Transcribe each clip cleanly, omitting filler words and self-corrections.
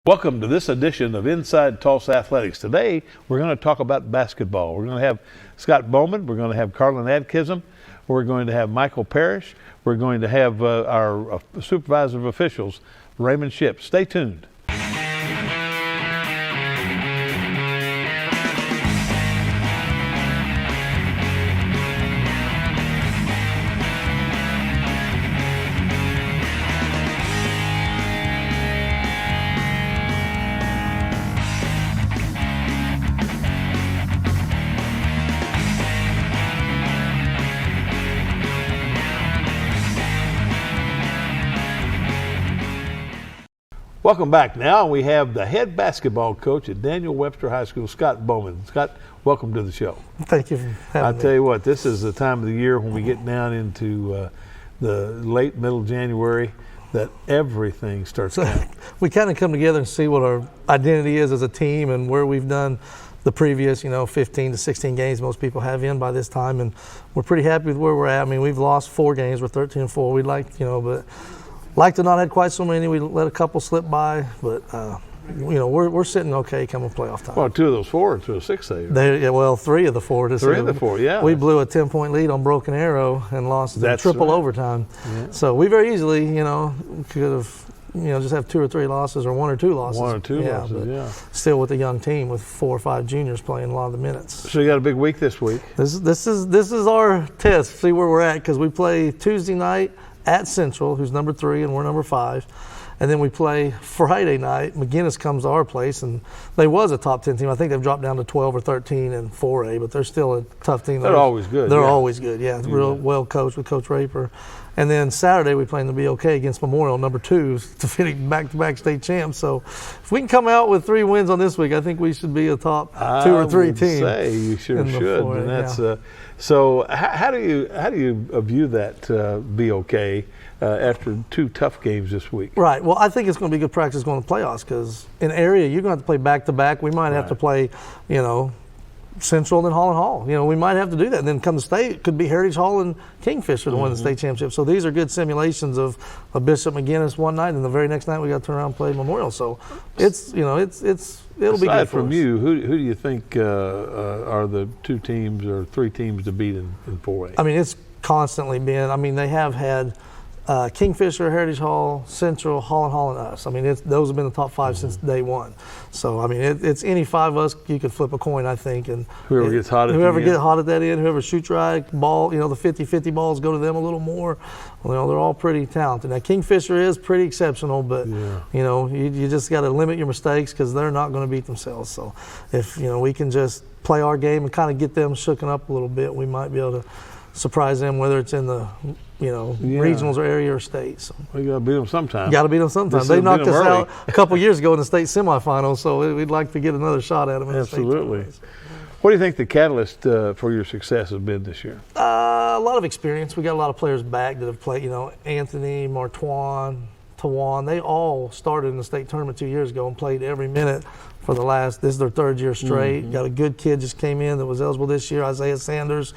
Welcome to this edition of Inside Tulsa Athletics. Today, we're going to talk about basketball. We're going to have Scott Bowman. We're going to have Carlin Adkism. We're going to have Michael Parish. We're going to have our Supervisor of Officials, Raymond. Stay tuned. Welcome back. Now we have the head basketball coach at Daniel Webster High School, Scott Bowman. Scott, welcome to the show. Thank you for having me. I'll tell you what, this is the time of the year when we get down into the late, middle January that everything starts counting. We kind of come together and see what our identity is as a team and where we've done the previous, 15 to 16 games most people have in by this time, and we're pretty happy with where we're at. I mean, we've lost 4 games. We're 13-4. We'd like, but like to not had quite so many. We let a couple slip by, but we're sitting okay coming playoff time. Well, 2 of those 4 and 2 of 6 there. Well, 3 of the 4. 3 of the 4, yeah. We blew a 10-point lead on Broken Arrow and lost in triple overtime. Yeah. So we very easily, could have, just have 2 or 3 losses or 1 or 2 losses. 1 or 2 losses, yeah. Still with a young team with 4 or 5 juniors playing a lot of the minutes. So you got a big week this week. This is our test. See where we're at, because we play Tuesday night at Central, who's number 3 and we're number 5. And then we play Friday night. McGinnis comes to our place, and they was a top 10 team. I think they've dropped down to 12 or 13 in 4A, but they're still a tough team. They're always good. They're always good, yeah. Real well coached with Coach Raper. And then Saturday we play in the BOK against Memorial, number 2, defeating back-to-back state champs. So if we can come out with 3 wins on this week, I think we should be a top 2 or 3 team. I would say you sure should. And that's so. How do you view that BOK after 2 tough games this week? Right. Well, I think it's going to be good practice going to playoffs, because in area you're going to have to play back-to-back. We might have to play, Central and then Hall. We might have to do that. And then come to state, it could be Heritage Hall and Kingfisher to win the state championship. So these are good simulations of a Bishop McGinnis one night, and the very next night we got to turn around and play Memorial. So it's it'll be good for us. Aside from you, who do you think are the 2 teams or 3 teams to beat in 4A? I mean, it's constantly been. They have had Kingfisher, Heritage Hall, Central, Hall, and us. Those have been the top 5 since day one. So, it's any 5 of us, you could flip a coin, I think. And whoever gets hot at that end, whoever shoots right, ball, the 50-50 balls go to them a little more. They're all pretty talented. Now, Kingfisher is pretty exceptional, but, you just got to limit your mistakes, because they're not going to beat themselves. So, if, we can just play our game and kind of get them shooken up a little bit, we might be able to surprise them, whether it's in the regionals or area or state. So we got to beat them sometime. Got to beat them sometime. They knocked us out a couple years ago in the state semifinals, so we'd like to get another shot at them. Absolutely. What do you think the catalyst for your success has been this year? A lot of experience. We got a lot of players back that have played. Anthony, Martwan, Tawan. They all started in the state tournament 2 years ago and played every minute for the last. This is their 3rd year straight. Got a good kid just came in that was eligible this year, Isaiah Sanders.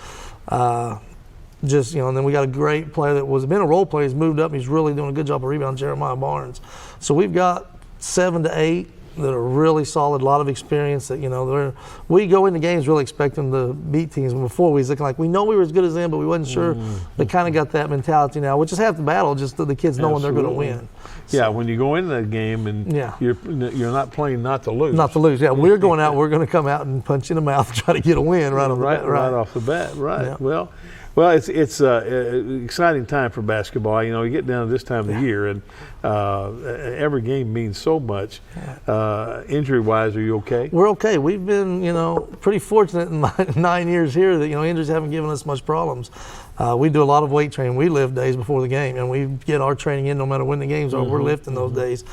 And then we got a great player that was been a role player. He's moved up. He's really doing a good job of rebound, Jeremiah Barnes. So we've got 7 to 8 that are really solid, a lot of experience that, we go into games really expecting to beat teams. And before we was looking like we know we were as good as them, but we wasn't sure. They kind of got that mentality now, which is half the battle, just the kids knowing they're going to win. Yeah, when you go into that game and you're not playing not to lose. Not to lose, yeah. We're going out, we're going to come out and punch you in the mouth and try to get a win right off the bat, right. Yeah. Well, it's an exciting time for basketball. You get down to this time of the year, and every game means so much. Injury-wise, are you okay? We're okay. We've been, pretty fortunate in my 9 years here that, injuries haven't given us much problems. We do a lot of weight training. We lift days before the game, and we get our training in no matter when the games are. We're lifting those days.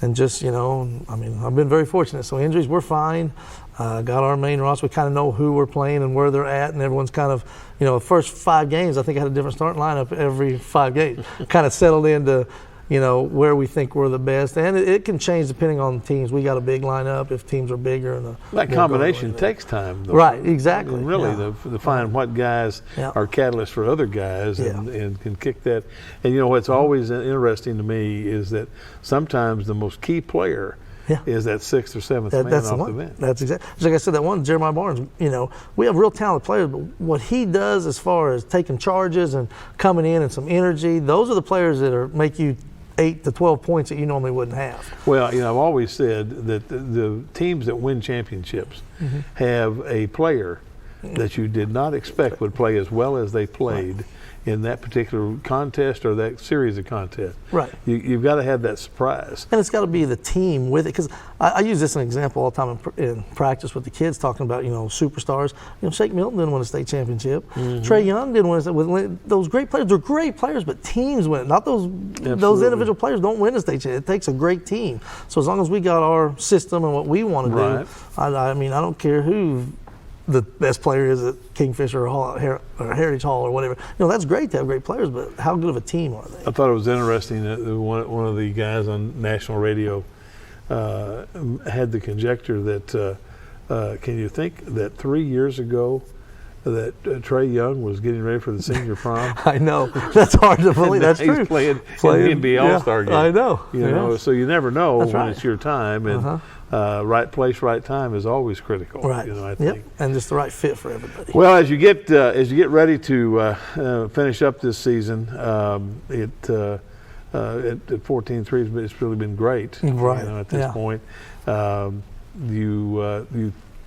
And just, I've been very fortunate. So injuries, we're fine. Got our main roster. We kind of know who we're playing and where they're at, and everyone's kind of, the first 5 games, I think I had a different starting lineup every 5 games. Kind of settled into, where we think we're the best. And it can change depending on the teams. We got a big lineup if teams are bigger. And that combination takes time, though. Right, exactly. Really, to find what guys are catalysts for other guys and can kick that. And, what's always interesting to me is that sometimes the most key player Yeah. is that sixth or seventh man That's off the the one. bench. That's exactly. Like I said, that one, Jeremiah Barnes, we have real talented players, but what he does as far as taking charges and coming in and some energy, those are the players that make you 8 to 12 points that you normally wouldn't have. Well, I've always said that the teams that win championships have a player that you did not expect would play as well as they played in that particular contest or that series of contests. Right. You've got to have that surprise. And it's got to be the team with it, because I use this as an example all the time in practice with the kids, talking about superstars. Shake Milton didn't win a state championship. Trey Young didn't win those great players. They're great players, but teams win. Not those individual players don't win a state championship. It takes a great team. So as long as we got our system and what we want to do, I don't care who the best player is at Kingfisher or Heritage Hall or whatever. That's great to have great players, but how good of a team are they? I thought it was interesting that one of the guys on national radio had the conjecture that can you think that 3 years ago that Trey Young was getting ready for the senior prom? I know. That's hard to believe. That's true. He's playing in the NBA All-Star game. I know. So you never know That's when right. it's your time, and right place, right time is always critical. Right. I think. And just the right fit for everybody. Well, as you get ready to finish up this season, at 14-3, it's really been great. Right. At this point, you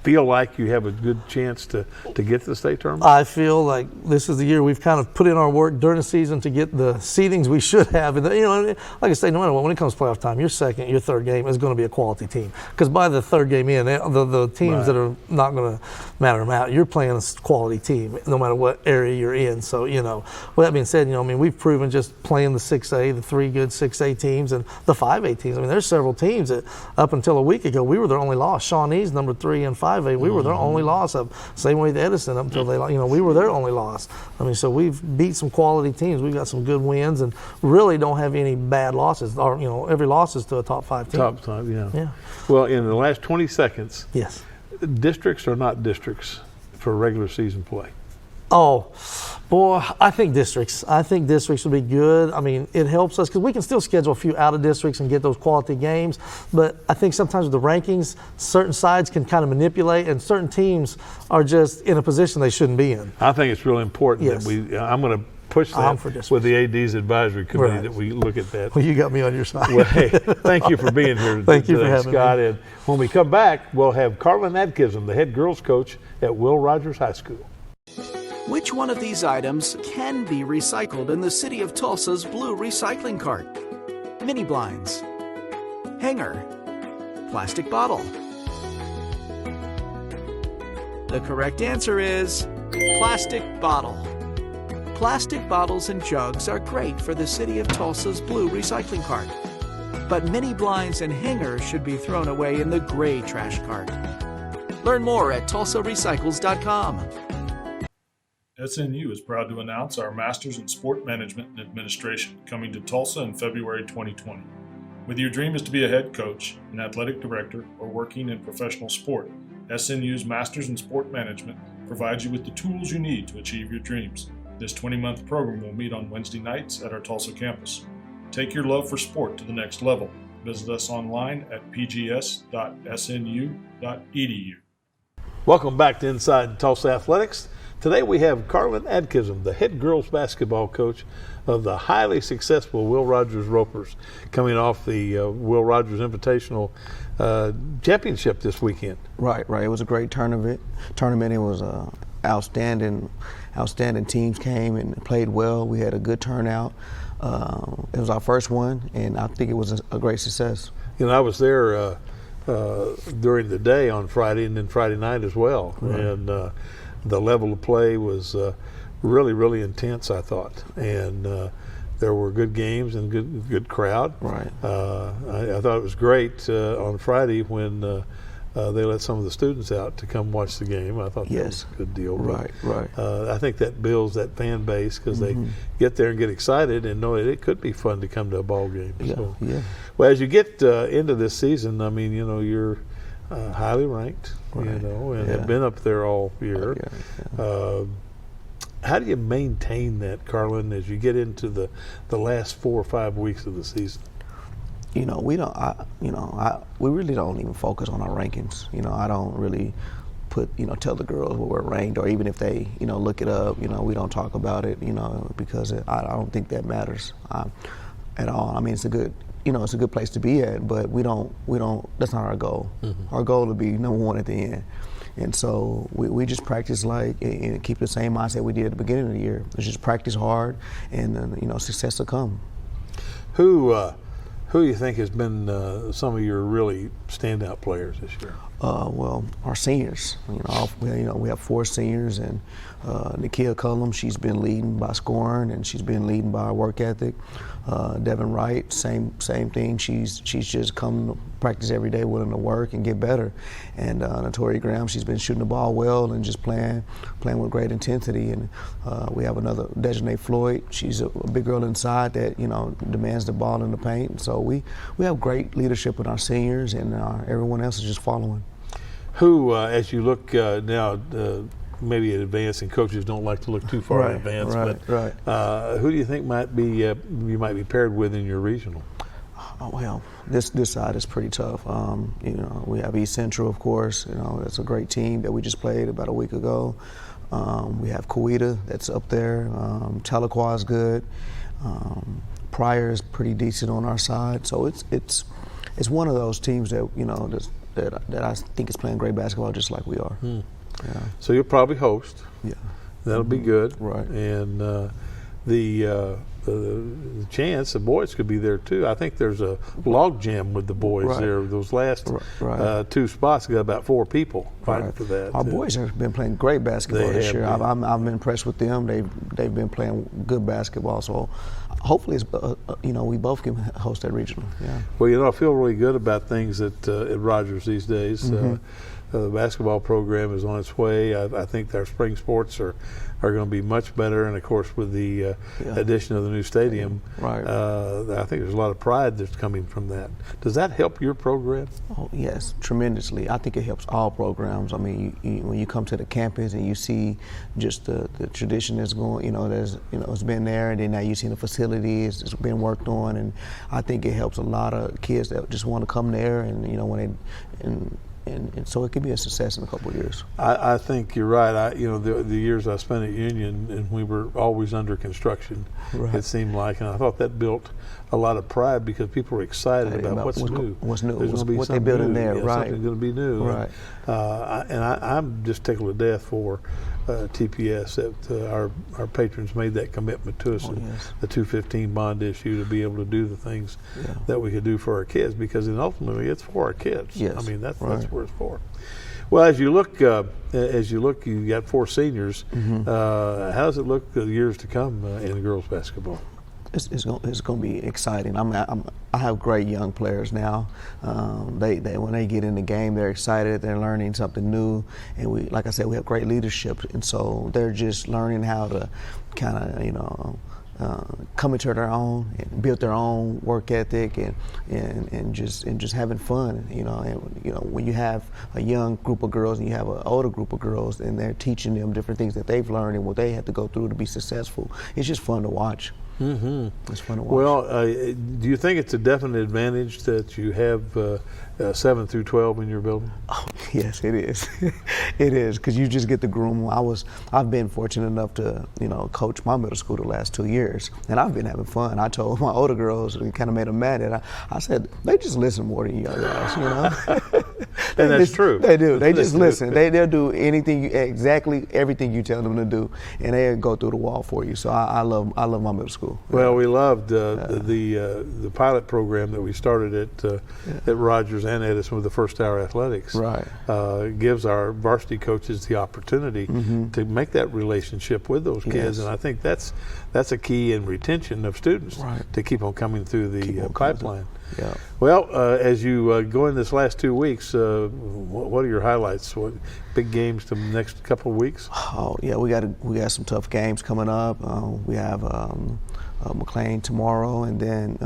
feel like you have a good chance to get to the state tournament? I feel like this is the year we've kind of put in our work during the season to get the seedings we should have. And like I say, no matter what, when it comes to playoff time, your second, your third game is going to be a quality team. Because by the third game in, the teams that are not going to matter them out, you're playing a quality team no matter what area you're in. So, with that being said, we've proven just playing the 6A, the 3 good 6A teams, and the 5A teams. There's several teams that up until a week ago, we were their only loss. Shawnee's number 3 and 5A, we were their only loss. Same way with Edison up until we were their only loss. So we've beat some quality teams. We've got some good wins and really don't have any bad losses. Every loss is to a top 5 team. Top 5, yeah. Well, in the last 20 seconds, yes. Districts are not districts for regular season play. Oh, boy, I think districts would be good. It helps us because we can still schedule a few out of districts and get those quality games. But I think sometimes with the rankings, certain sides can kind of manipulate, and certain teams are just in a position they shouldn't be in. I think it's really important that I'm going to push that with the AD's advisory committee that we look at that. Well, you got me on your side. Well, hey, thank you for being here Thank you today, for having Scott. me. And when we come back, we'll have Carlin Adkism, the head girls coach at Will Rogers High School. Which one of these items can be recycled in the city of Tulsa's blue recycling cart? Mini blinds, hanger, plastic bottle. The correct answer is plastic bottle. Plastic bottles and jugs are great for the city of Tulsa's blue recycling cart. But mini blinds and hangers should be thrown away in the gray trash cart. Learn more at tulsarecycles.com. SNU is proud to announce our Masters in Sport Management and Administration coming to Tulsa in February 2020. Whether your dream is to be a head coach, an athletic director, or working in professional sport, SNU's Masters in Sport Management provides you with the tools you need to achieve your dreams. This 20-month program will meet on Wednesday nights at our Tulsa campus. Take your love for sport to the next level. Visit us online at pgs.snu.edu. Welcome back to Inside Tulsa Athletics. Today we have Carlin Adkism, the head girls basketball coach of the highly successful Will Rogers Ropers, coming off the Will Rogers Invitational Championship this weekend. Right. It was a great tournament. It was outstanding teams came and played well. We had a good turnout. It was our first one, and I think it was a great success. I was there during the day on Friday and then Friday night as well. Right. And the level of play was really, really intense, I thought. And there were good games and good crowd. Right. I thought it was great on Friday when they let some of the students out to come watch the game. I thought that was a good deal. Right. I think that builds that fan base because they get there and get excited and know that it could be fun to come to a ball game. Yeah. Well, as you get into this season, you're highly ranked, and have been up there all year. How do you maintain that, Carlin, as you get into the last 4 or 5 weeks of the season? we don't. We really don't even focus on our rankings. I don't really tell the girls where we're ranked, or even if they, look it up. We don't talk about it. Because I don't think that matters at all. I mean, it's a good. It's a good place to be at, but we don't. That's not our goal. Mm-hmm. Our goal to be number one at the end. And so we just practice and keep the same mindset we did at the beginning of the year. It's just practice hard, and then success will come. Who you think has been some of your really standout players this year? Well, our seniors. We have 4 seniors, and Nakia Cullum, she's been leading by scoring, and she's been leading by work ethic. Devin Wright, same thing. She's just come to practice every day, willing to work and get better. And Notori Graham, she's been shooting the ball well and just playing with great intensity. And we have another Dejanay Floyd. She's a big girl inside that demands the ball in the paint. So we have great leadership with our seniors, and everyone else is just following. Who, as you look now, maybe in advance, and coaches don't like to look too far in advance, but who do you think you might be paired with in your regional? Well, this side is pretty tough. We have East Central, of course. That's a great team that we just played about a week ago. We have Coweta that's up there. Tahlequah is good. Pryor is pretty decent on our side. So it's one of those teams that that I think is playing great basketball just like we are. Yeah. So you'll probably host. Yeah. That'll be good. Right. And the chance the boys could be there too. I think there's a log jam with the boys there. Those last 2 spots got about 4 people fighting for that. Our boys have been playing great basketball this year. I'm impressed with them. They've been playing good basketball. So hopefully, we both can host that regional. Yeah. Well, I feel really good about things at Rogers these days. Mm-hmm. The basketball program is on its way. I think our spring sports are going to be much better, and of course with the addition of the new stadium, I think there's a lot of pride that's coming from that. Does that help your program? Oh yes, tremendously. I think it helps all programs. I mean, when you come to the campus and you see just the tradition that's going, it's been there, and then now you see the facilities it's been worked on, and I think it helps a lot of kids that just want to come there, and and so it could be a success in a couple of years. I think you're right. The years I spent at Union, and we were always under construction, it seemed like, and I thought that built a lot of pride because people were excited about what's new. What's new? There's going to be what something they built in new. there, Something going to be new. Right. And I'm just tickled to death for TPS that our patrons made that commitment to us in the 215 bond issue to be able to do the things that we could do for our kids, because then ultimately it's for our kids. Yes. I mean that's what it's for. Well, as you look, you got 4 seniors. Mm-hmm. How does it look the years to come in girls basketball? It's going to be exciting. I have great young players now. They when they get in the game, they're excited. They're learning something new, and like I said, we have great leadership, and so they're just learning how to kind of come into their own and build their own work ethic and just having fun. When you have a young group of girls and you have an older group of girls, and they're teaching them different things that they've learned and what they have to go through to be successful. It's just fun to watch. Mm-hmm. It's fun to watch. Well, do you think it's a definite advantage that you have 7 through 12 in your building? Oh, yes, it is. It is, because you just get to groom. I've been fortunate enough to coach my middle school the last 2 years, and I've been having fun. I told my older girls, and kind of made them mad, and I said they just listen more than you guys, And that's true. They do. They just listen. They'll do exactly everything you tell them to do, and they'll go through the wall for you. So I love my middle school. Well, we loved the pilot program that we started at Rogers and Edison with the First Hour Athletics. Right. Gives our varsity coaches the opportunity to make that relationship with those kids, and I think that's a key in retention of students to keep on coming through the pipeline. Yeah. Well, as you go in this last 2 weeks, what are your highlights? What big games to the next couple of weeks? Oh yeah, we got some tough games coming up. We have McLean tomorrow, and then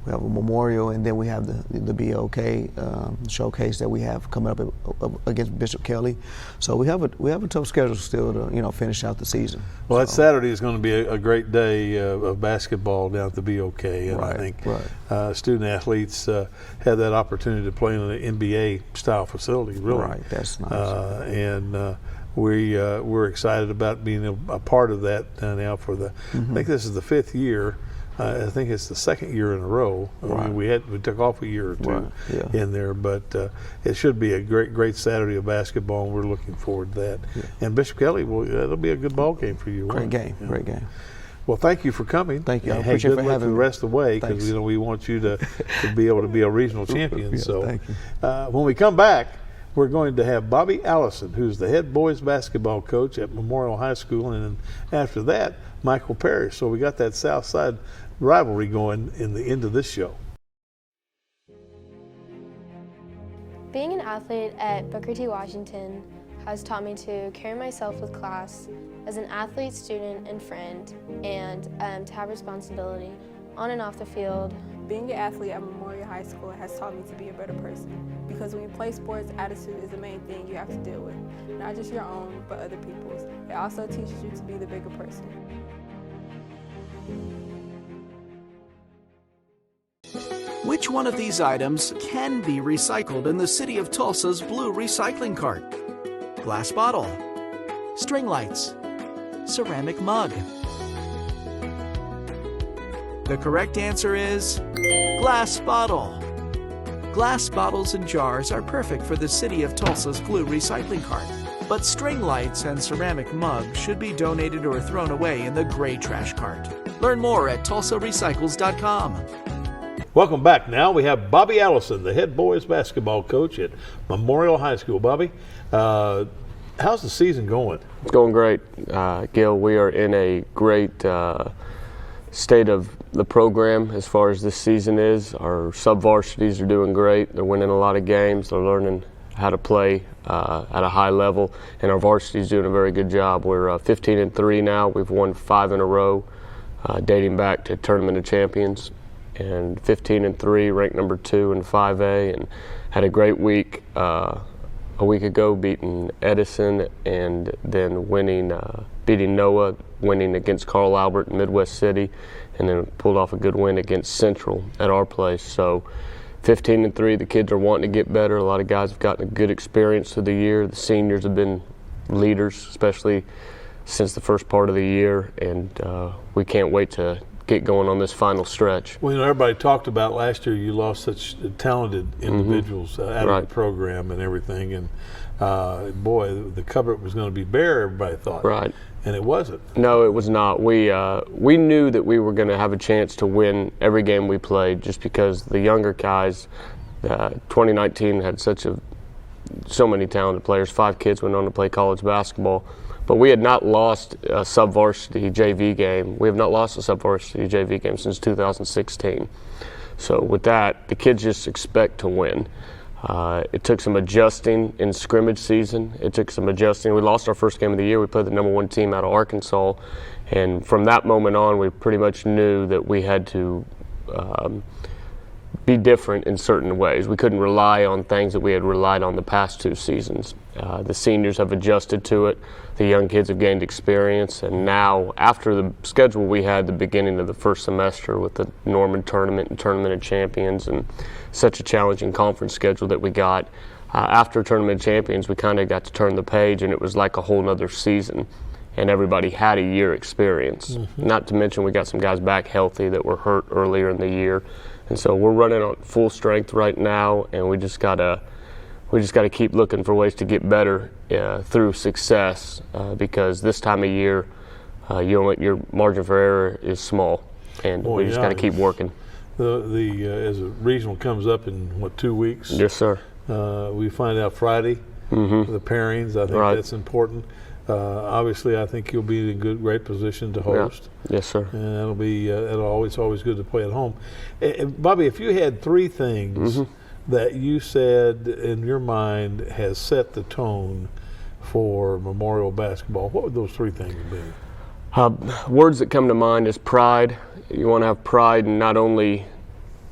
we have a memorial, and then we have the BOK showcase that we have coming up against Bishop Kelly. So we have a tough schedule still to finish out the season. Well, that Saturday is going to be a great day of basketball down at the BOK, and Right, I think right. student athletes have that opportunity to play in an NBA style facility. Really, Right, that's nice. We're excited about being a part of that now for the. I think this is the 5th year. I think it's the 2nd year in a row. I mean, we took off a year or two in there, but it should be a great Saturday of basketball, and we're looking forward to that. Yeah. And Bishop Kelly, that'll be a good ball game for you. Great game. Well, thank you for coming. Thank you. I And appreciate good for luck having the me. rest of the way, because Thanks. we want you to be able to be a regional champion. So thank you. when we come back, we're going to have Bobby Allison, who's the head boys basketball coach at Memorial High School, and then after that, Michael Parish. So we got that South Side rivalry going in the end of this show. Being an athlete at Booker T. Washington has taught me to carry myself with class as an athlete, student, and friend, and to have responsibility on and off the field. Being an athlete at Memorial High School has taught me to be a better person, because when you play sports, attitude is the main thing you have to deal with, not just your own, but other people's. It also teaches you to be the bigger person. Which one of these items can be recycled in the city of Tulsa's blue recycling cart? Glass bottle, string lights, ceramic mug. The correct answer is glass bottle. Glass bottles and jars are perfect for the city of Tulsa's blue recycling cart, but string lights and ceramic mugs should be donated or thrown away in the gray trash cart. Learn more at tulsarecycles.com. Welcome back. Now we have Bobby Allison, the head boys basketball coach at Memorial High School. Bobby, how's the season going? It's going great, Gil. We are in a great state of the program as far as this season is. Our sub-varsities are doing great. They're winning a lot of games. They're learning how to play at a high level, and our varsity is doing a very good job. We're 15-3 now. We've won 5 in a row, dating back to Tournament of Champions. And 15-3, ranked number 2 in 5A, and had a great week a week ago, beating Edison, and then beating Noah, winning against Carl Albert in Midwest City, and then pulled off a good win against Central at our place. So 15-3, the kids are wanting to get better. A lot of guys have gotten a good experience through the year. The seniors have been leaders, especially since the first part of the year, and we can't wait to get going on this final stretch. Well, everybody talked about last year you lost such talented individuals out of the program and everything, and boy, the cupboard was going to be bare, everybody thought. Right. And it wasn't. No, it was not. We knew that we were going to have a chance to win every game we played, just because the younger guys, 2019 had so many talented players. 5 kids went on to play college basketball. But we had not lost a sub-varsity JV game. We have not lost a sub-varsity JV game since 2016. So with that, the kids just expect to win. It took some adjusting in scrimmage season. It took some adjusting. We lost our first game of the year. We played the number 1 team out of Arkansas. And from that moment on, we pretty much knew that we had to be different in certain ways. We couldn't rely on things that we had relied on the past 2 seasons. The seniors have adjusted to it. The young kids have gained experience, and now after the schedule we had the beginning of the first semester with the Norman tournament and Tournament of Champions, and such a challenging conference schedule that we got, after Tournament of Champions we kind of got to turn the page, and it was like a whole nother season, and everybody had a year experience. Not to mention we got some guys back healthy that were hurt earlier in the year, and so we're running on full strength right now, and we just gotta keep looking for ways to get better through success, because this time of year, your margin for error is small, and we just got to keep working. As a regional comes up in 2 weeks? Yes, sir. We find out Friday the pairings. I think that's important. Obviously, I think you'll be in great position to host. Yeah. Yes, sir. And it'll always good to play at home. Bobby, if you had 3 things that you said in your mind has set the tone for Memorial basketball, what would those 3 things be? Words that come to mind is pride. You want to have pride in not only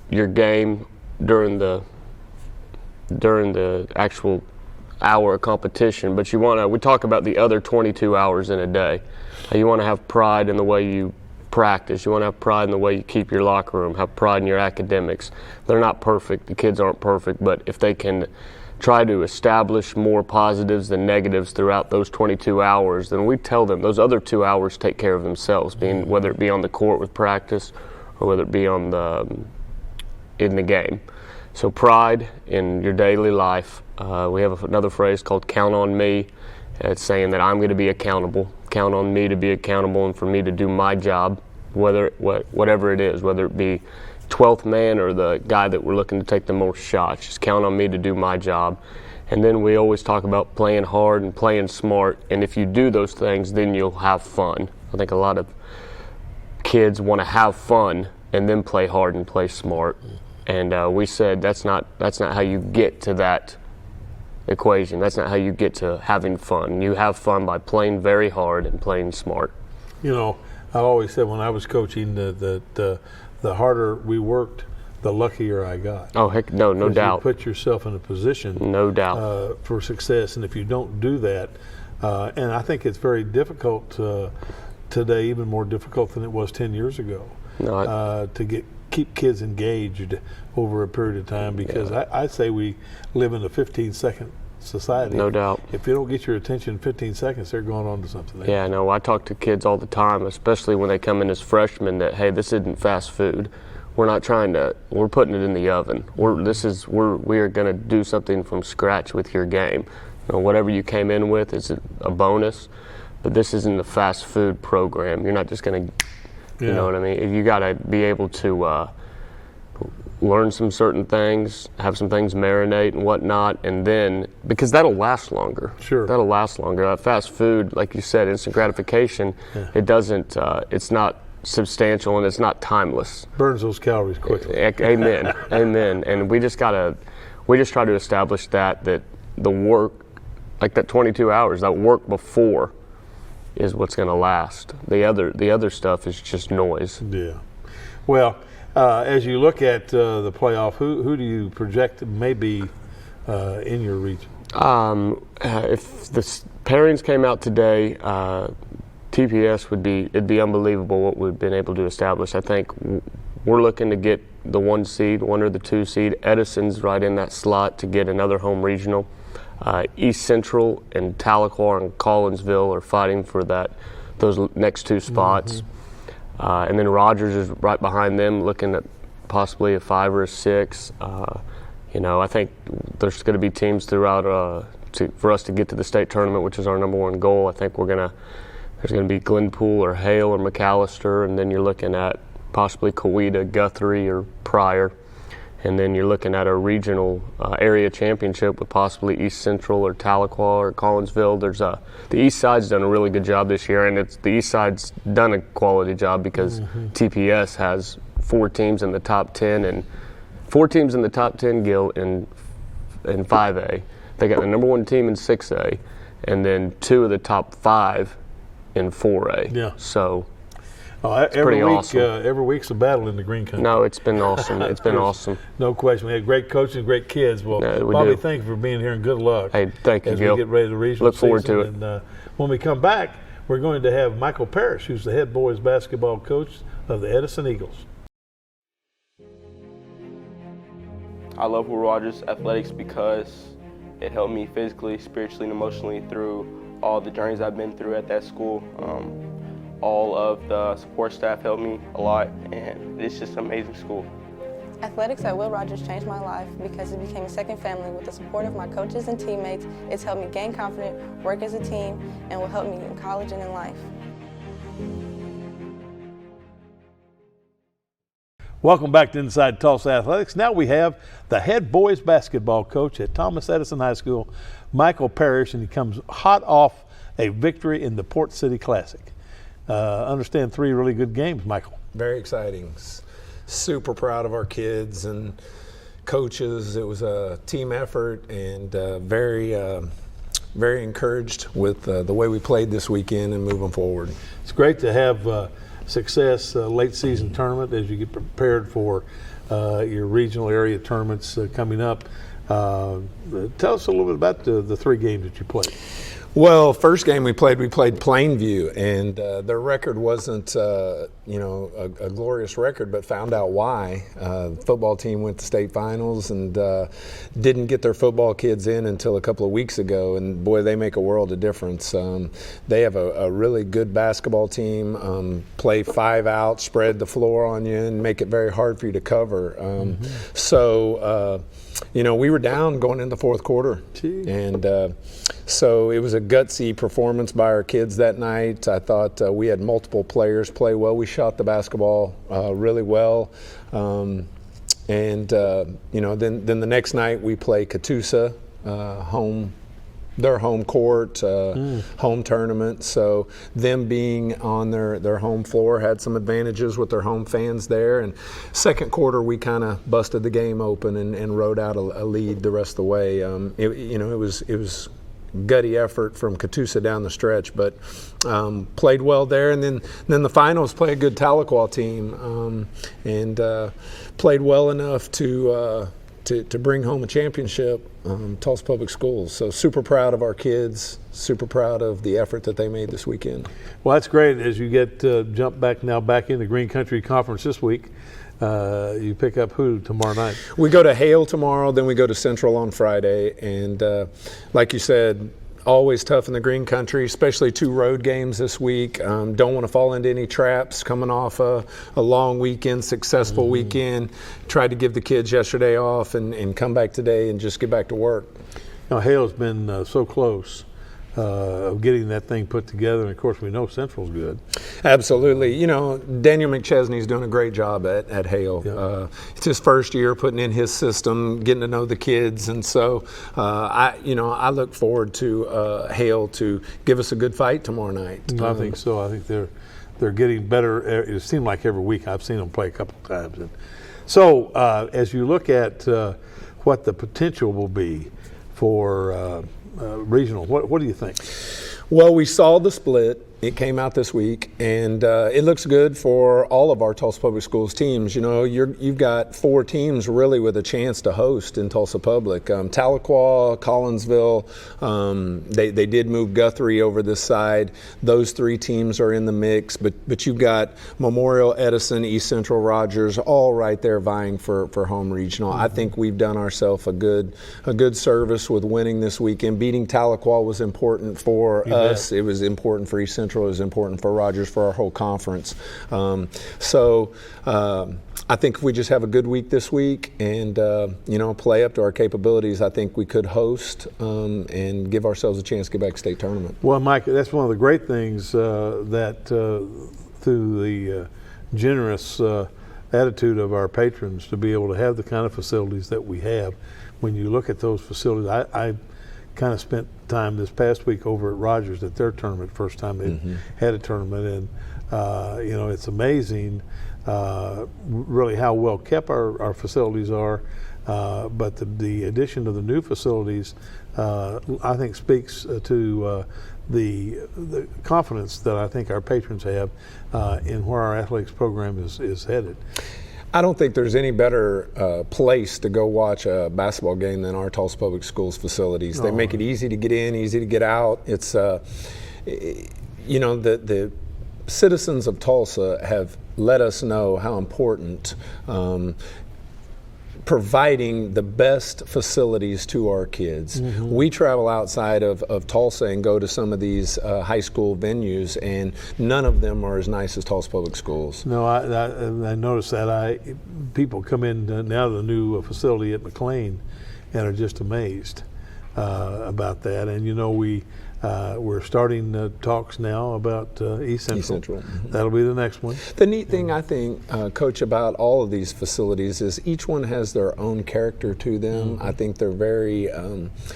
your game during the actual hour of competition, but we talk about the other 22 hours in a day. You want to have pride in the way you practice. You want to have pride in the way you keep your locker room, have pride in your academics. They're not perfect. The kids aren't perfect, but if they can try to establish more positives than negatives throughout those 22 hours, then we tell them those other 2 hours take care of themselves, whether it be on the court with practice or whether it be in the game. So pride in your daily life. We have another phrase called count on me. It's saying that I'm going to be accountable. Count on me to be accountable and for me to do my job, whatever it is, whether it be 12th man or the guy that we're looking to take the most shots. Just count on me to do my job. And then we always talk about playing hard and playing smart. And if you do those things, then you'll have fun. I think a lot of kids want to have fun and then play hard and play smart. And we said that's not how you get to that equation. That's not how you get to having fun. You have fun by playing very hard and playing smart. You know, I always said when I was coaching that the harder we worked, the luckier I got. Oh, heck, no doubt. You put yourself in a position, no doubt, for success. And if you don't do that, and I think it's very difficult today, even more difficult than it was 10 years ago, to keep kids engaged over a period of time, because I say we live in a 15-second society. No doubt. If you don't get your attention in 15 seconds, they're going on to something else. Yeah, no, I talk to kids all the time, especially when they come in as freshmen, that, hey, this isn't fast food. We're putting it in the oven. We are going to do something from scratch with your game. You know, whatever you came in with is a bonus, but this isn't a fast food program. You're not just going to, you know what I mean? You got to be able to learn some certain things, have some things marinate and whatnot, and then, because that'll last longer. Sure. That'll last longer. Fast food, like you said, instant gratification, it doesn't, it's not substantial and it's not timeless. Burns those calories quickly. Amen. Amen. And we just try to establish that the work, like that 22 hours, that work before is what's going to last. The other stuff is just noise. Yeah. Well, as you look at the playoff, who do you project may be in your region? If the pairings came out today, TPS it'd be unbelievable what we've been able to establish. I think we're looking to get the 1 seed, 1 or the 2 seed. Edison's right in that slot to get another home regional. East Central and Tahlequah and Collinsville are fighting for those next 2 spots. And then Rogers is right behind them, looking at possibly a 5 or a 6. I think there's going to be teams throughout for us to get to the state tournament, which is our number 1 goal. I think there's going to be Glenpool or Hale or McAllister, and then you're looking at possibly Coweta, Guthrie, or Pryor. And then you're looking at a regional area championship with possibly East Central or Tahlequah or Collinsville. The East Side's done a really good job this year, and the East Side's done a quality job because TPS has 4 teams in the top 10 and 4 teams in the top 10, Gil, in 5A. They got the number 1 team in 6A, and then 2 of the top 5 in 4A. Yeah. So. It's pretty week, awesome. Every week's a battle in the Green Country. No, it's been awesome. It's been awesome. No question. We had great coaches and great kids. Well, Bobby, thank you for being here and good luck. Hey, thank you, as Gil. we get ready to the regional Look forward season. to it. And when we come back, we're going to have Michael Parish, who's the head boys basketball coach of the Edison Eagles. I love Will Rogers Athletics because it helped me physically, spiritually, and emotionally through all the journeys I've been through at that school. All of the support staff helped me a lot, and it's just an amazing school. Athletics at Will Rogers changed my life because it became a second family. With the support of my coaches and teammates, it's helped me gain confidence, work as a team, and will help me in college and in life. Welcome back to Inside Tulsa Athletics. Now we have the head boys basketball coach at Thomas Edison High School, Michael Parish, and he comes hot off a victory in the Port City Classic. Understand 3 really good games, Michael. Very exciting. Super proud of our kids and coaches. It was a team effort, and very encouraged with the way we played this weekend and moving forward. It's great to have success late season tournament as you get prepared for your regional area tournaments coming up. Tell us a little bit about the 3 games that you played. Well, first game we played Plainview, and their record wasn't, a glorious record, but found out why. The football team went to state finals and didn't get their football kids in until a couple of weeks ago, and boy, they make a world of difference. They have a really good basketball team, play 5 out, spread the floor on you, and make it very hard for you to cover. So, we were down going into the fourth quarter, and so it was a gutsy performance by our kids that night. I thought we had multiple players play well. We shot the basketball really well, and then the next night we play Catoosa, their home court, home tournament. So them being on their home floor had some advantages with their home fans there. And second quarter, we kind of busted the game open and rode out a lead the rest of the way. It was gutty effort from Catoosa down the stretch, but played well there. And then the finals, play a good Tahlequah team, and played well enough to bring home a championship, Tulsa Public Schools. So super proud of our kids, super proud of the effort that they made this weekend. Well, that's great. As you get jump back in the Green Country Conference this week, you pick up who tomorrow night? We go to Hale tomorrow, then we go to Central on Friday. And like you said, always tough in the Green Country, especially 2 road games this week. Don't want to fall into any traps coming off a long weekend, successful weekend. Tried to give the kids yesterday off and come back today and just get back to work. Hale's been so close of getting that thing put together, and of course we know Central's good. Absolutely. Daniel McChesney's doing a great job at Hale. Yeah. It's his first year putting in his system, getting to know the kids, and so I look forward to Hale to give us a good fight tomorrow night. I think so. I think they're getting better. It seemed like every week. I've seen them play a couple of times. And so as you look at what the potential will be for regional, what do you think? Well, we saw the split. It came out this week, and it looks good for all of our Tulsa Public Schools teams. You've got 4 teams really with a chance to host in Tulsa Public. Tahlequah, Collinsville, they did move Guthrie over this side. Those 3 teams are in the mix, but you've got Memorial, Edison, East Central, Rogers, all right there vying for home regional. I think we've done ourselves a good service with winning this weekend. Beating Tahlequah was important for us. It was important for East Central. Is important for Rogers, for our whole conference. So I think if we just have a good week this week and play up to our capabilities, I think we could host and give ourselves a chance to get back to state tournament. Well, Mike, that's one of the great things that through the generous attitude of our patrons to be able to have the kind of facilities that we have. When you look at those facilities, I kind of spent time this past week over at Rogers at their tournament, first time they had a tournament, and it's amazing really how well kept our facilities are, but the addition of the new facilities I think speaks to the confidence that I think our patrons have in where our athletics program is headed. I don't think there's any better place to go watch a basketball game than our Tulsa Public Schools facilities. They make it easy to get in, easy to get out. It's, the citizens of Tulsa have let us know how important providing the best facilities to our kids. We travel outside of Tulsa and go to some of these high school venues, and none of them are as nice as Tulsa Public Schools. No, I noticed that. People come in now to the new facility at McLean and are just amazed about that. And we're starting talks now about East Central. That'll be the next one. The neat thing, I think, Coach, about all of these facilities is each one has their own character to them. I think they're very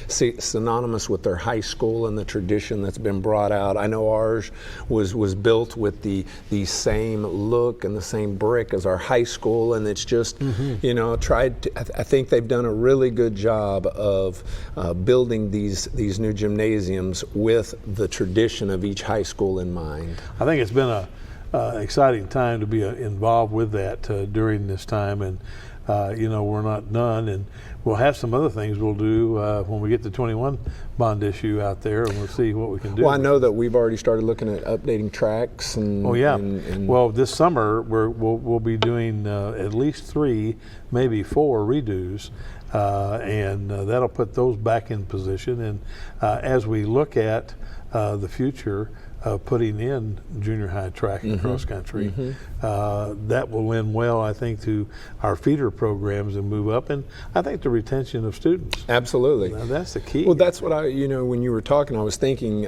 synonymous with their high school and the tradition that's been brought out. I know ours was built with the same look and the same brick as our high school, and it's just, I think they've done a really good job of building these new gymnasiums with the tradition of each high school in mind. I think it's been an exciting time to be involved with that during this time, and we're not done, and we'll have some other things we'll do when we get the 21 bond issue out there, and we'll see what we can do. Well, I know that we've already started looking at updating tracks. And, oh yeah. And well, this summer we'll be doing at least 3, maybe 4 redos. And that'll put those back in position. And as we look at the future of putting in junior high track and cross country, that will lend well, I think, to our feeder programs and move up. And I think the retention of students. Absolutely. Now, that's the key. Well, that's what when you were talking, I was thinking,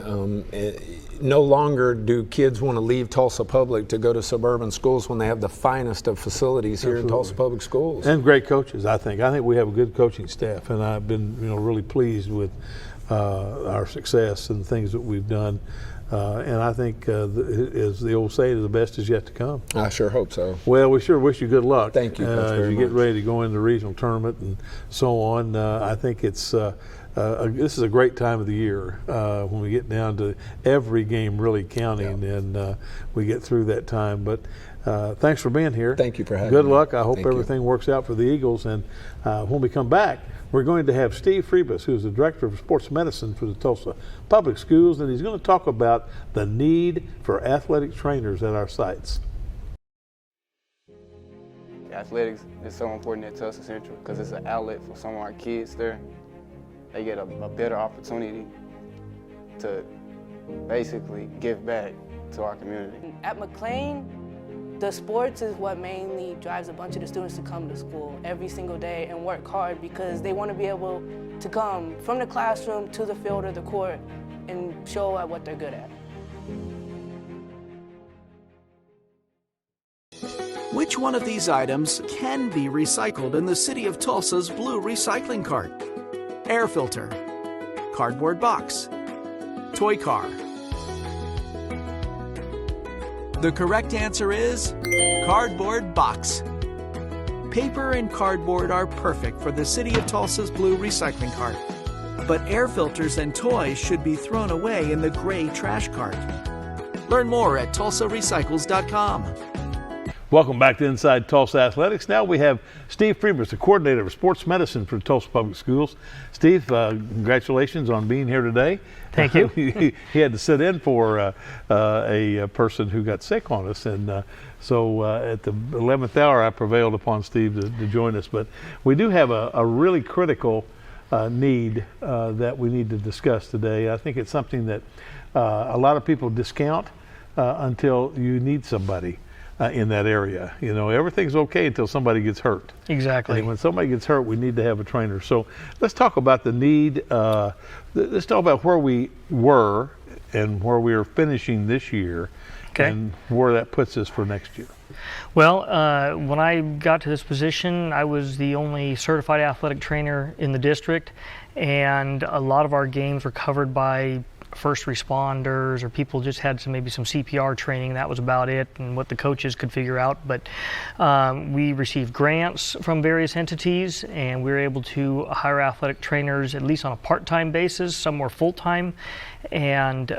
no longer do kids want to leave Tulsa Public to go to suburban schools when they have the finest of facilities here in Tulsa Public Schools. And great coaches, I think. I think we have a good coaching staff, and I've been really pleased with our success and things that we've done. And I think, as the old saying, the best is yet to come. I sure hope so. Well, we sure wish you good luck. Thank you, Coach, as you get ready to go into the regional tournament and so on. I think it's this is a great time of the year when we get down to every game really counting, and we get through that time. But thanks for being here. Thank you for having me. Good luck. I hope Thank everything works out for the Eagles. And when we come back, we're going to have Steve Friebus, who's the Director of Sports Medicine for the Tulsa Public Schools, and he's going to talk about the need for athletic trainers at our sites. Athletics is so important at Tulsa Central because it's an outlet for some of our kids there. They get a better opportunity to basically give back to our community. At McLean, the sports is what mainly drives a bunch of the students to come to school every single day and work hard because they want to be able to come from the classroom to the field or the court and show at what they're good at. Which one of these items can be recycled in the city of Tulsa's blue recycling cart? Air filter, cardboard box, toy car. The correct answer is cardboard box. Paper and cardboard are perfect for the city of Tulsa's blue recycling cart, but air filters and toys should be thrown away in the gray trash cart. Learn more at tulsarecycles.com. Welcome back to Inside Tulsa Athletics. Now we have Steve Friebus, the coordinator of sports medicine for Tulsa Public Schools. Steve, congratulations on being here today. Thank you. He had to sit in for a person who got sick on us, and so at the 11th hour I prevailed upon Steve to join us. But we do have a really critical need that we need to discuss today. I think it's something that a lot of people discount until you need somebody in that area. Everything's okay until somebody gets hurt. Exactly. And when somebody gets hurt, we need to have a trainer. So let's talk about the need. Let's talk about where we were and where we are finishing this year, and where that puts us for next year. Well, when I got to this position, I was the only certified athletic trainer in the district, and a lot of our games were covered by first responders, or people just had maybe some CPR training. That was about it, and what the coaches could figure out. But we received grants from various entities, and we were able to hire athletic trainers at least on a part-time basis. Some were full-time, and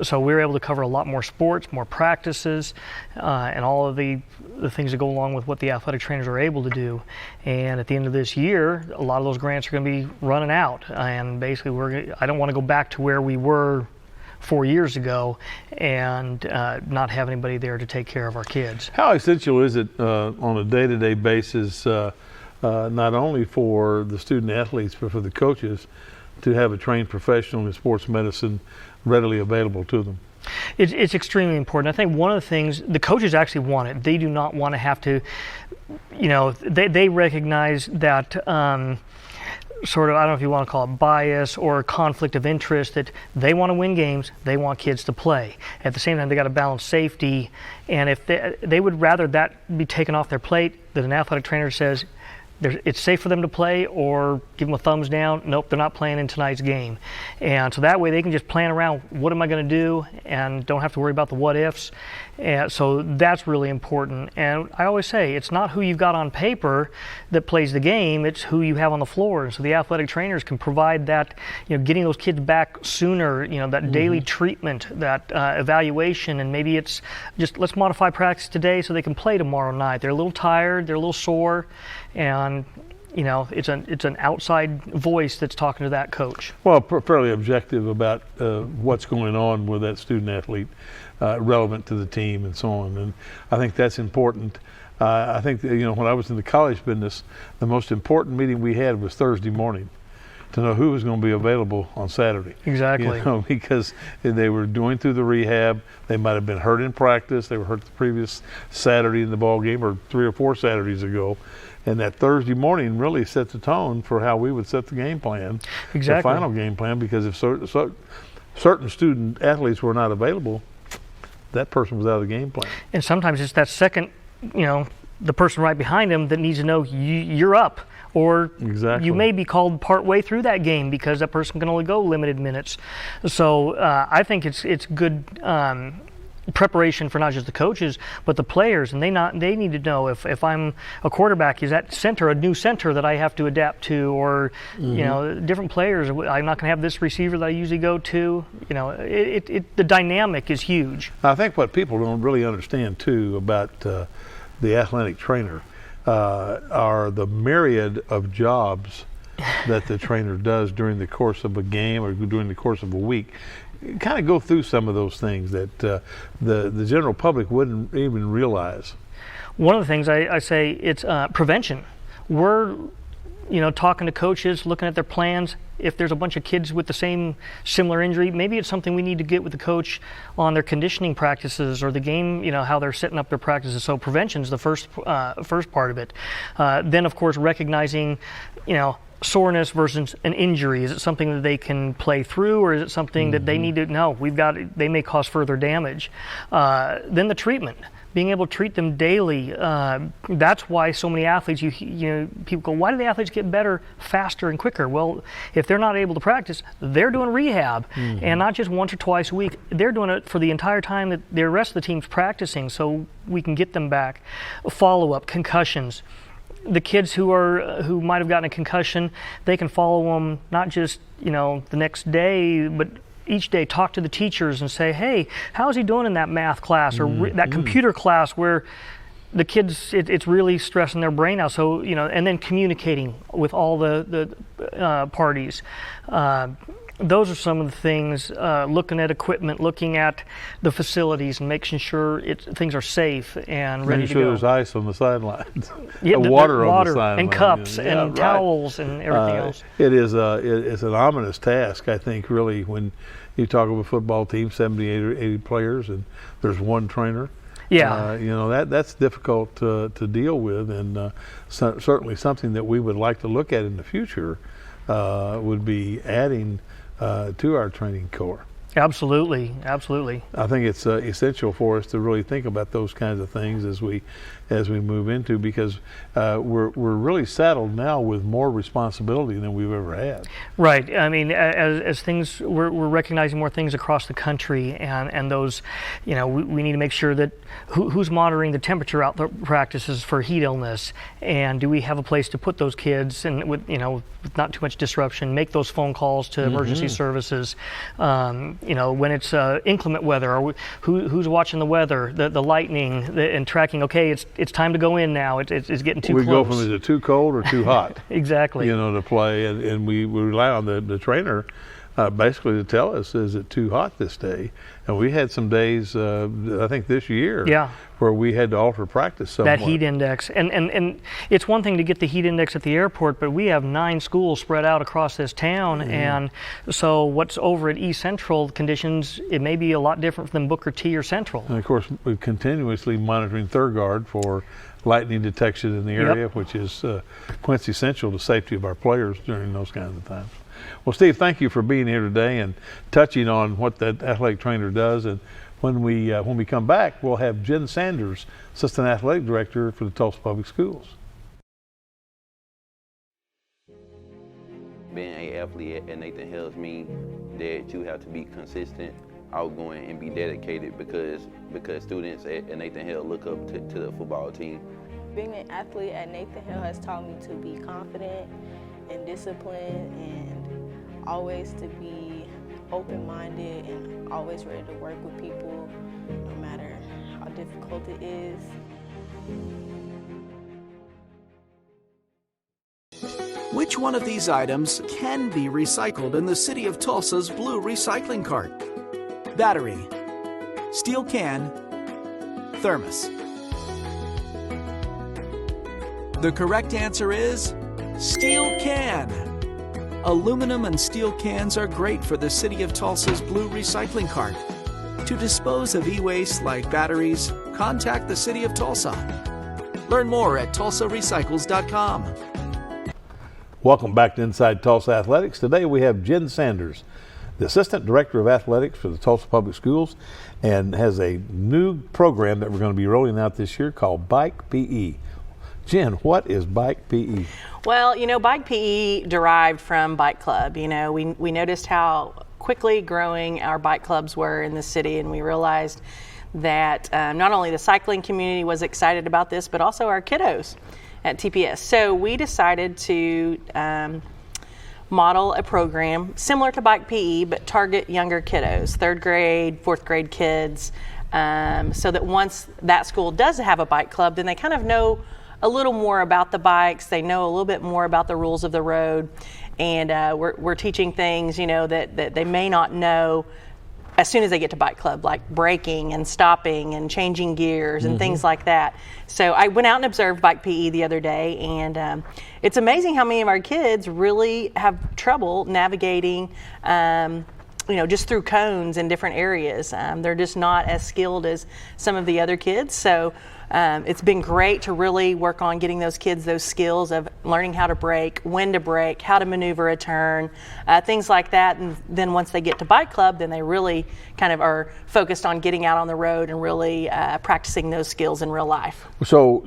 so we were able to cover a lot more sports, more practices, and all of the things that go along with what the athletic trainers are able to do. And at the end of this year, a lot of those grants are going to be running out. And basically, I don't want to go back to where we were 4 years ago and not have anybody there to take care of our kids. How essential is it on a day-to-day basis, not only for the student athletes, but for the coaches, to have a trained professional in sports medicine readily available to them? It's extremely important. I think one of the things, the coaches actually want it. They do not want to have to, they recognize that sort of, I don't know if you want to call it bias or conflict of interest, that they want to win games, they want kids to play. At the same time, they got to balance safety, and if they would rather that be taken off their plate, that an athletic trainer says, it's safe for them to play, or give them a thumbs down. Nope, they're not playing in tonight's game. And so that way they can just plan around, what am I going to do, and don't have to worry about the what ifs. And so that's really important. And I always say it's not who you've got on paper that plays the game, it's who you have on the floor. And so the athletic trainers can provide that, getting those kids back sooner, that daily treatment, that evaluation, and maybe it's just let's modify practice today so they can play tomorrow night. They're a little tired, they're a little sore, and it's an outside voice that's talking to that coach. Well, fairly objective about what's going on with that student athlete, relevant to the team and so on. And I think that's important. I think that, when I was in the college business, the most important meeting we had was Thursday morning to know who was going to be available on Saturday. Exactly. Because they were doing through the rehab. They might have been hurt in practice. They were hurt the previous Saturday in the ball game or 3 or 4 Saturdays ago. And that Thursday morning really set the tone for how we would set the game plan, exactly. The final game plan, because if certain student athletes were not available, that person was out of the game plan. And sometimes it's that second, the person right behind them that needs to know you're up. Or exactly. You may be called part way through that game because that person can only go limited minutes. So I think it's good preparation for not just the coaches but the players, and they need to know if I'm a quarterback, is that center a new center that I have to adapt to, or different players. I'm not going to have this receiver that I usually go to. The dynamic is huge. I think what people don't really understand too about the athletic trainer are the myriad of jobs that the trainer does during the course of a game or during the course of a week. Kind of go through some of those things that the general public wouldn't even realize. One of the things I say, it's prevention. We're talking to coaches, looking at their plans. If there's a bunch of kids with the same similar injury, maybe it's something we need to get with the coach on their conditioning practices or the game, how they're setting up their practices. So prevention is the first part of it. Then, of course, recognizing, soreness versus an injury. Is it something that they can play through, or is it something that they need to know? They may cause further damage. Then the treatment. Being able to treat them daily. That's why so many athletes, people go, why do the athletes get better faster and quicker? Well, if they're not able to practice, they're doing rehab, and not just once or twice a week. They're doing it for the entire time that the rest of the team's practicing, so we can get them back. Follow-up, concussions. The kids who might have gotten a concussion, they can follow them not just the next day, but each day talk to the teachers and say, hey, how's he doing in that math class or that computer class where the kids, it's really stressing their brain out. So, and then communicating with all the parties. Those are some of the things, looking at equipment, looking at the facilities and making sure things are safe and ready to go. Making sure there's ice on the sidelines, yeah, water on the sidelines. And cups and towels and everything else. It's an ominous task, I think, really, when you talk about a football team, 70, 80 players, and there's one trainer. Yeah. That's difficult to deal with, and certainly something that we would like to look at in the future would be adding to our training corps. Absolutely. I think it's essential for us to really think about those kinds of things as we move into, because we're really saddled now with more responsibility than we've ever had. Right. I mean, as things, we're recognizing more things across the country, and those, we need to make sure that who's monitoring the temperature out the practices for heat illness, and do we have a place to put those kids, and with not too much disruption, make those phone calls to emergency services. When it's inclement weather, or who's watching the weather, the lightning, and tracking. Okay, it's time to go in now. It's getting too close. We go from, is it too cold or too hot? Exactly. To play, and we rely on the trainer basically to tell us, is it too hot this day? And we had some days, I think this year, where we had to alter practice somewhat. That heat index. And it's one thing to get the heat index at the airport, but we have 9 schools spread out across this town, and so what's over at East Central conditions, it may be a lot different than Booker T or Central. And of course, we're continuously monitoring Thurgood for lightning detection in the area, which is quintessential to safety of our players during those kinds of times. Well, Steve, thank you for being here today and touching on what that athletic trainer does. And when we come back, we'll have Jen Sanders, Assistant Athletic Director for the Tulsa Public Schools. Being an athlete at Nathan Hills means that you have to be consistent outgoing, and be dedicated because students at Nathan Hill look up to the football team. Being an athlete at Nathan Hill has taught me to be confident and disciplined and always to be open-minded and always ready to work with people no matter how difficult it is. Which one of these items can be recycled in the city of Tulsa's blue recycling cart? Battery, steel can, thermos. The correct answer is steel can. Aluminum and steel cans are great for the city of Tulsa's blue recycling cart. To dispose of e-waste like batteries, contact the city of Tulsa. Learn more at tulsarecycles.com. Welcome back to Inside Tulsa Athletics. Today we have Jen Sanders, the Assistant Director of Athletics for the Tulsa Public Schools, and has a new program that we're going to be rolling out this year called Bike PE. Jen, what is Bike PE? Well, Bike PE derived from Bike Club. We noticed how quickly growing our bike clubs were in the city, and we realized that not only the cycling community was excited about this, but also our kiddos at TPS. So we decided to model a program similar to Bike PE, but target younger kiddos, 3rd grade, 4th grade kids, so that once that school does have a bike club, then they kind of know a little more about the bikes, they know a little bit more about the rules of the road, and we're teaching things, that they may not know as soon as they get to bike club, like braking and stopping and changing gears and things like that. So I went out and observed Bike PE the other day, and it's amazing how many of our kids really have trouble navigating just through cones in different areas. They're just not as skilled as some of the other kids. So it's been great to really work on getting those kids those skills of learning how to brake, when to brake, how to maneuver a turn, things like that. And then once they get to bike club, then they really kind of are focused on getting out on the road and really practicing those skills in real life. So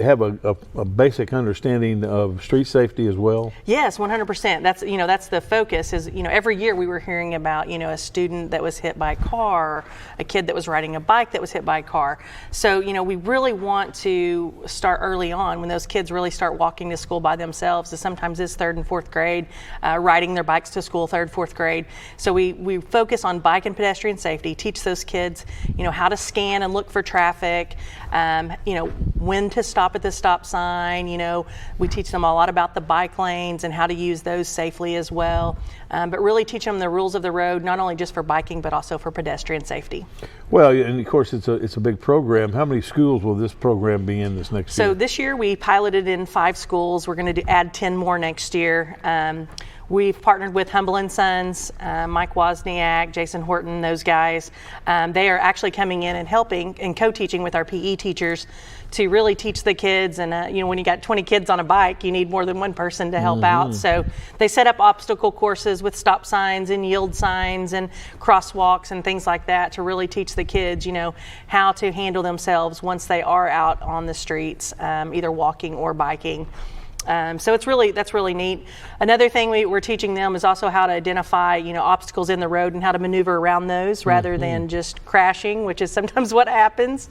have a basic understanding of street safety as well? Yes, 100%. That's the focus. Is every year we were hearing about a student that was hit by a car, a kid that was riding a bike that was hit by a car. So we really want to start early on when those kids really start walking to school by themselves. Sometimes it's 3rd and 4th grade, riding their bikes to school, 3rd, 4th grade. So we focus on bike and pedestrian safety, teach those kids, how to scan and look for traffic, when to stop at the stop sign. We teach them a lot about the bike lanes and how to use those safely as well. But really teach them the rules of the road, not only just for biking, but also for pedestrian safety. Well, and of course it's a big program. How many schools will this program be in this next year? So this year we piloted in 5 schools. We're going to add 10 more next year. We've partnered with Humble & Sons, Mike Wozniak, Jason Horton, those guys. They are actually coming in and helping and co-teaching with our PE teachers to really teach the kids. And when you got 20 kids on a bike, you need more than one person to help out. So they set up obstacle courses with stop signs and yield signs and crosswalks and things like that to really teach the kids, how to handle themselves once they are out on the streets, either walking or biking. So that's really neat. Another thing we're teaching them is also how to identify, obstacles in the road and how to maneuver around those rather than just crashing, which is sometimes what happens.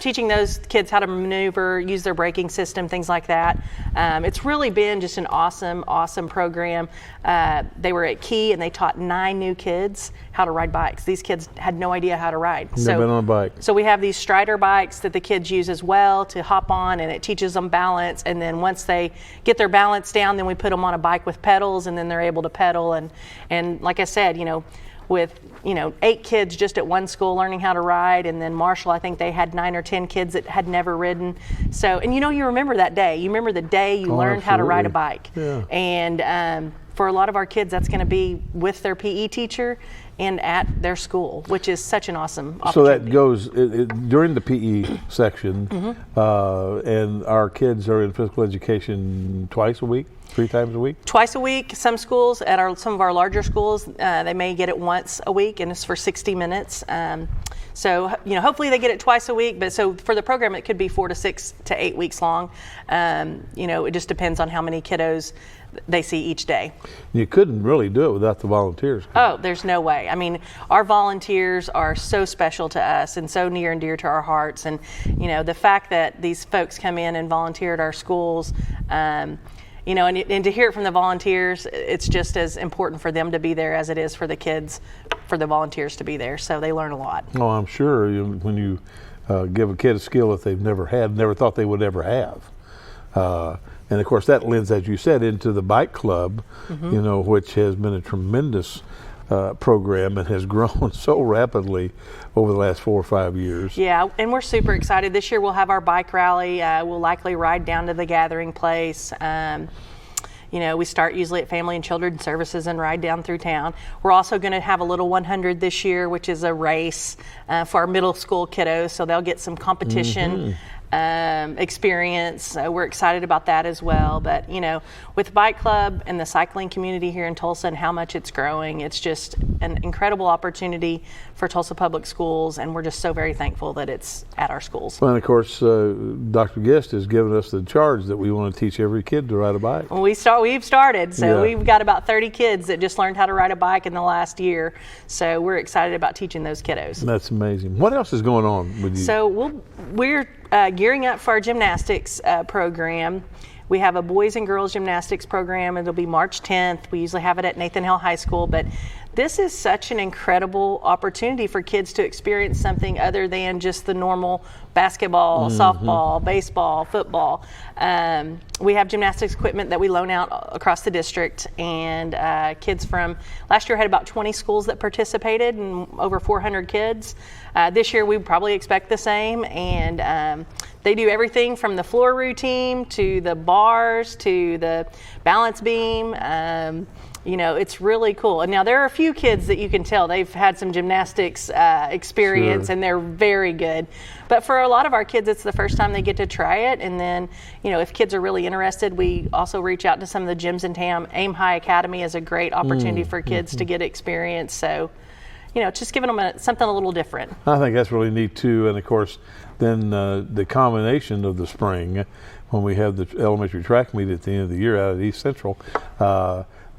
Teaching those kids how to maneuver, use their braking system, things like that. It's really been just an awesome program. They were at Key and they taught 9 new kids how to ride bikes. These kids had no idea how to ride. Never been on a bike. So we have these Strider bikes that the kids use as well to hop on, and it teaches them balance. And then once they get their balance down, then we put them on a bike with pedals, and then they're able to pedal. And like I said, with 8 kids just at one school learning how to ride, and then Marshall, I think they had 9 or 10 kids that had never ridden. So, and you remember that day. You remember the day you learned how to ride a bike. Yeah. And for a lot of our kids, that's going to be with their PE teacher and at their school, which is such an awesome opportunity. So that goes during the PE section, and our kids are in physical education twice a week, 3 times a week? Twice a week. Some schools, some of our larger schools, they may get it once a week, and it's for 60 minutes. So, hopefully they get it twice a week, but so for the program, it could be 4 to 6 to 8 weeks long. It just depends on how many kiddos they see each day. You couldn't really do it without the volunteers. Oh, there's no way. I mean, our volunteers are so special to us and so near and dear to our hearts. And, you know, the fact that these folks come in and volunteer at our schools, you know, and to hear it from the volunteers, it's just as important for them to be there as it is for the kids, for the volunteers to be there. So they learn a lot. Oh, I'm sure when you give a kid a skill that they've never had, never thought they would ever have. And of course that lends, as you said, into the bike club, you know, which has been a tremendous program and has grown so rapidly over the last 4 or 5 years. Yeah, and we're super excited. This year we'll have our bike rally. We'll likely ride down to the gathering place. You know, we start usually at Family and Children's Services and ride down through town. We're also going to have a little 100 this year, which is a race for our middle school kiddos, so they'll get some competition experience. We're excited about that as well. But, you know, with Bike Club and the cycling community here in Tulsa and how much it's growing, it's just an incredible opportunity for Tulsa Public Schools, and we're just so very thankful that it's at our schools. Well, and of course, Dr. Guest has given us the charge that we want to teach every kid to ride a bike. Well, we've started, so we've got about 30 kids that just learned how to ride a bike in the last year. So we're excited about teaching those kiddos. That's amazing. What else is going on with you? So we're gearing up for our gymnastics program. We have a boys and girls gymnastics program. It'll be March 10th. We usually have it at Nathan Hill High School, but this is such an incredible opportunity for kids to experience something other than just the normal basketball, softball, baseball, football. We have gymnastics equipment that we loan out across the district, and kids from last year had about 20 schools that participated and over 400 kids. This year we probably expect the same, and they do everything from the floor routine to the bars to the balance beam. You know, it's really cool. And now there are a few kids that you can tell they've had some gymnastics experience, and they're very good. But for a lot of our kids, it's the first time they get to try it. And then, you know, if kids are really interested, we also reach out to some of the gyms in town. Aim High Academy is a great opportunity for kids to get experience. So, you know, just giving them something a little different. I think that's really neat too. And of course, then the combination of the spring, when we have the elementary track meet at the end of the year out at East Central,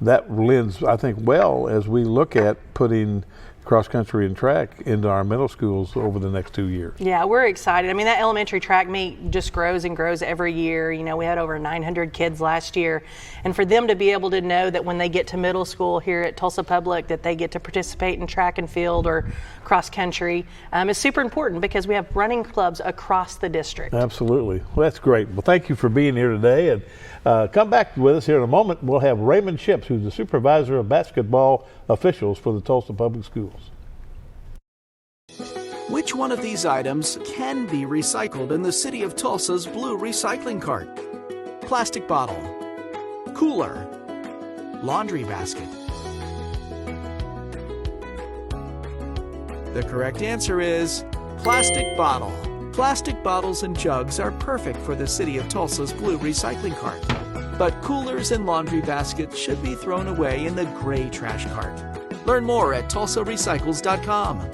that lends, I think, well as we look at putting cross country and track into our middle schools over the next 2 years. Yeah, we're excited. I mean, that elementary track meet just grows and grows every year. You know, we had over 900 kids last year. And for them to be able to know that when they get to middle school here at Tulsa Public that they get to participate in track and field or cross country is super important because we have running clubs across the district. Absolutely. Well, that's great. Well, thank you for being here today. And come back with us here in a moment. We'll have Raymond Ships, who's the supervisor of basketball officials for the Tulsa Public Schools. Which one of these items can be recycled in the city of Tulsa's blue recycling cart? Plastic bottle, cooler, laundry basket. The correct answer is plastic bottle. Plastic bottles and jugs are perfect for the city of Tulsa's blue recycling cart. But coolers and laundry baskets should be thrown away in the gray trash cart. Learn more at tulsarecycles.com.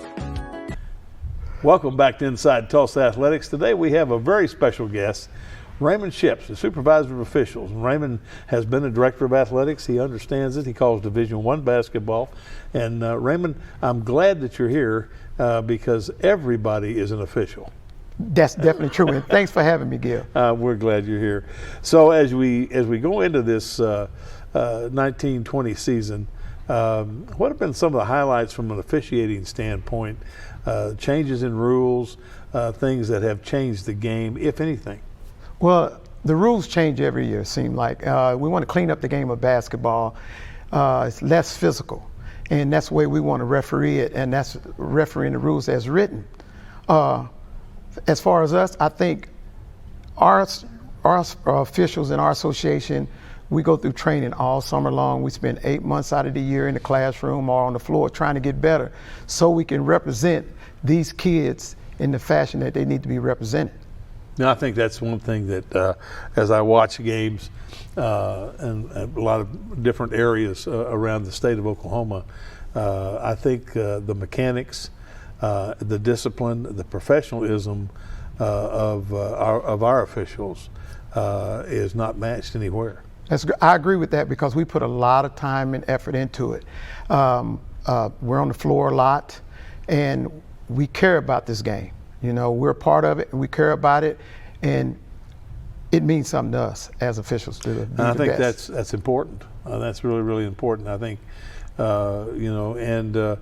Welcome back to Inside Tulsa Athletics. Today we have a very special guest, Raymond Ships, the supervisor of officials. Raymond has been a director of athletics. He understands it. He calls Division I basketball. And Raymond, I'm glad that you're here because everybody is an official. That's definitely true, and thanks for having me, Gil. We're glad you're here. So as we go into this 1920 season, what have been some of the highlights from an officiating standpoint? Changes in rules, things that have changed the game, if anything? Well, the rules change every year, it seems like. We want to clean up the game of basketball. It's less physical, and that's the way we want to referee it, and that's refereeing the rules as written. As far as us, I think our officials in our association, we go through training all summer long. We spend 8 months out of the year in the classroom or on the floor trying to get better so we can represent these kids in the fashion that they need to be represented. Now, I think that's one thing that as I watch games and a lot of different areas around the state of Oklahoma, I think the mechanics, the discipline, the professionalism of our officials is not matched anywhere. I agree with that because we put a lot of time and effort into it. We're on the floor a lot, and we care about this game. You know, we're a part of it, and we care about it, and it means something to us as officials to be I the think best. that's important. That's really, really important. I think, you know, and